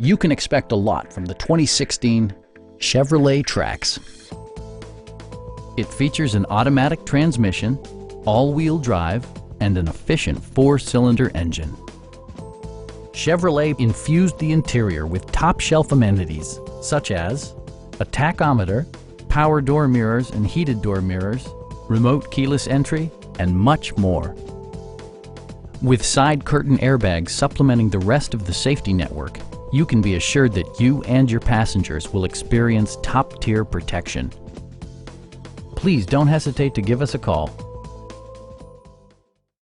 You can expect a lot from the 2016 Chevrolet Trax. It features an automatic transmission, all-wheel drive, and an efficient 4-cylinder engine. Chevrolet infused the interior with top-shelf amenities such as a tachometer, power door mirrors and heated door mirrors, remote keyless entry, and much more. With side curtain airbags supplementing the rest of the safety network, you can be assured that you and your passengers will experience top-tier protection. Please don't hesitate to give us a call.